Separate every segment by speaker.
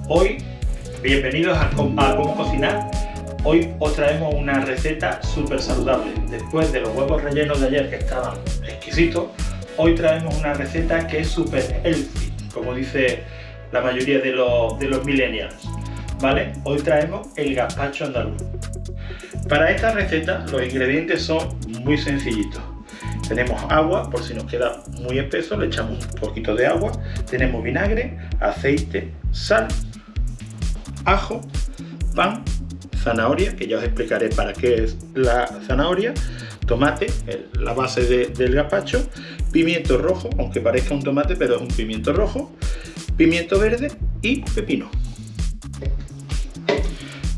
Speaker 1: Hoy, bienvenidos a Cómo Cocinar. Hoy os traemos una receta súper saludable. Después de los huevos rellenos de ayer que estaban exquisitos, hoy traemos una receta que es súper healthy, como dice la mayoría de los millennials, ¿vale? Hoy traemos el gazpacho andaluz. Para esta receta los ingredientes son muy sencillitos. Tenemos agua, por si nos queda muy espeso, le echamos un poquito de agua. Tenemos vinagre, aceite, sal, ajo, pan, zanahoria, que ya os explicaré para qué es la zanahoria, tomate, la base del gazpacho, pimiento rojo, aunque parezca un tomate, pero es un pimiento rojo, pimiento verde y pepino.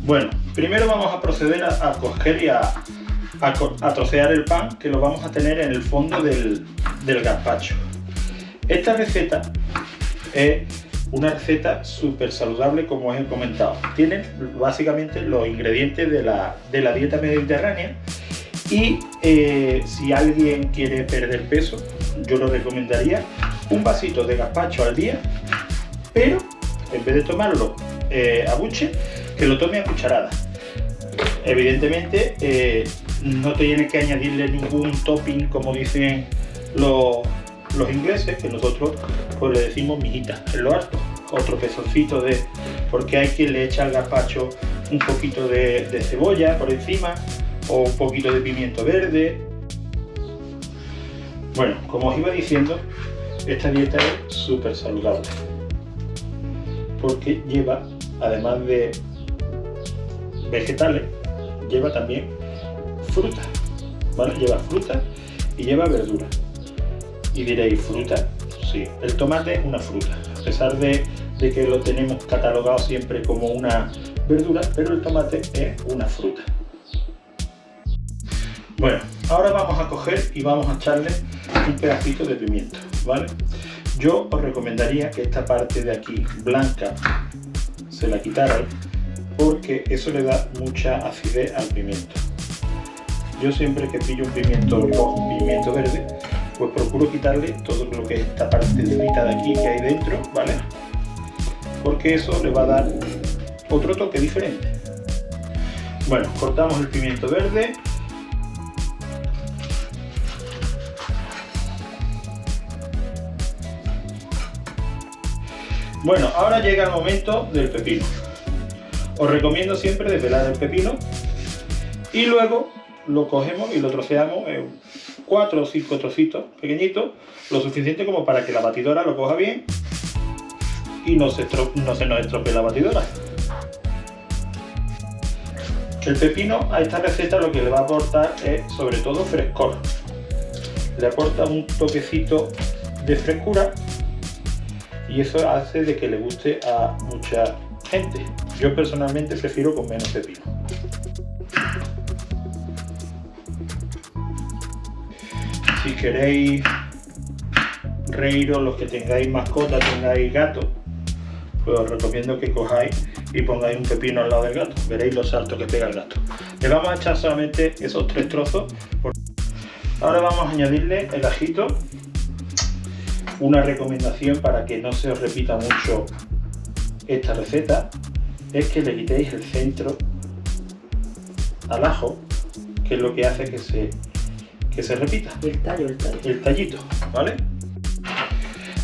Speaker 1: Bueno, primero vamos a proceder a coger y a trocear el pan, que lo vamos a tener en el fondo del gazpacho. Esta receta es una receta súper saludable, como os he comentado. Tiene básicamente los ingredientes de la dieta mediterránea y si alguien quiere perder peso, yo lo recomendaría un vasito de gazpacho al día, pero en vez de tomarlo a buche, que lo tome a cucharadas. Evidentemente no tienes que añadirle ningún topping, como dicen los ingleses, que nosotros pues le decimos mijita en lo alto, otro pezoncito porque hay quien le echa al gazpacho un poquito de cebolla por encima o un poquito de pimiento verde. Bueno, como os iba diciendo, esta dieta es súper saludable porque lleva, además de vegetales, lleva también fruta, ¿vale? Lleva fruta y lleva verdura. Y diréis, ¿fruta? Sí, el tomate es una fruta, a pesar de que lo tenemos catalogado siempre como una verdura, pero el tomate es una fruta. Bueno, ahora vamos a coger y vamos a echarle un pedacito de pimiento, ¿vale? Yo os recomendaría que esta parte de aquí blanca se la quitarais, porque eso le da mucha acidez al pimiento. Yo siempre que pillo un pimiento rojo, un pimiento verde, pues procuro quitarle todo lo que es esta parte de aquí que hay dentro, ¿vale? Porque eso le va a dar otro toque diferente. Bueno, cortamos el pimiento verde. Bueno, ahora llega el momento del pepino. Os recomiendo siempre de pelar el pepino y luego lo cogemos y lo troceamos en 4 o 5 trocitos pequeñitos, lo suficiente como para que la batidora lo coja bien y no se nos estropee la batidora. El pepino a esta receta lo que le va a aportar es sobre todo frescor. Le aporta un toquecito de frescura y eso hace de que le guste a mucha gente. Yo personalmente prefiero con menos pepino. Si queréis reíros, los que tengáis mascota, tengáis gato, pues os recomiendo que cojáis y pongáis un pepino al lado del gato. Veréis los saltos que pega el gato. Le vamos a echar solamente esos 3 trozos. Ahora vamos a añadirle el ajito. Una recomendación para que no se os repita mucho esta receta es que le quitéis el centro al ajo, que es lo que hace que se repita. El tallito, ¿vale?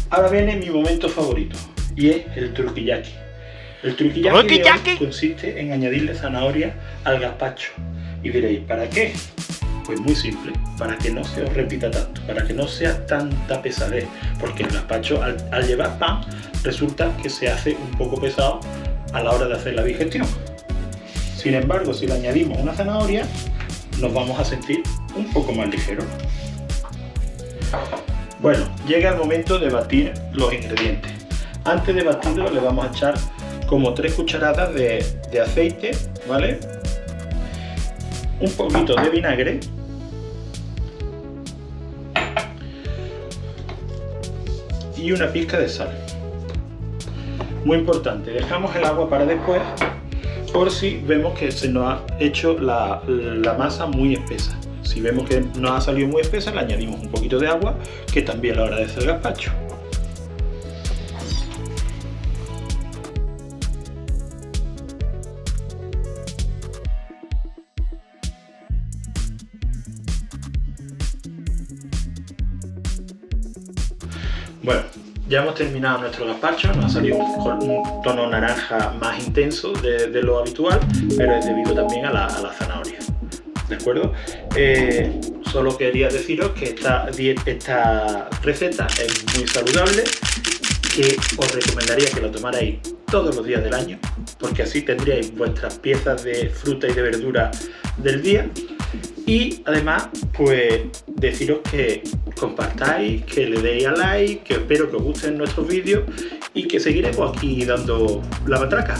Speaker 1: Ahora viene mi momento favorito y es el truquillaki. El truquillaki de hoy consiste en añadirle zanahoria al gazpacho. Y diréis, ¿para qué? Pues muy simple, para que no se os repita tanto, para que no sea tanta pesadez, porque el gazpacho al llevar pan resulta que se hace un poco pesado a la hora de hacer la digestión. Sin embargo, si le añadimos una zanahoria, nos vamos a sentir un poco más ligeros. Bueno, llega el momento de batir los ingredientes. Antes de batirlo le vamos a echar como 3 cucharadas de aceite, ¿vale? Un poquito de vinagre y una pizca de sal. Muy importante, dejamos el agua para después por si vemos que se nos ha hecho la masa muy espesa. Si vemos que nos ha salido muy espesa, le añadimos un poquito de agua, que también a la hora de hacer el gazpacho. Bueno, ya hemos terminado nuestro gazpacho, nos ha salido un tono naranja más intenso de lo habitual, pero es debido también a la zanahoria, ¿de acuerdo? Solo quería deciros que esta receta es muy saludable, que os recomendaría que la tomarais todos los días del año, porque así tendríais vuestras piezas de fruta y de verdura del día. Y además, pues deciros que compartáis, que le deis a like, que espero que os gusten nuestros vídeos y que seguiremos aquí dando la matraca.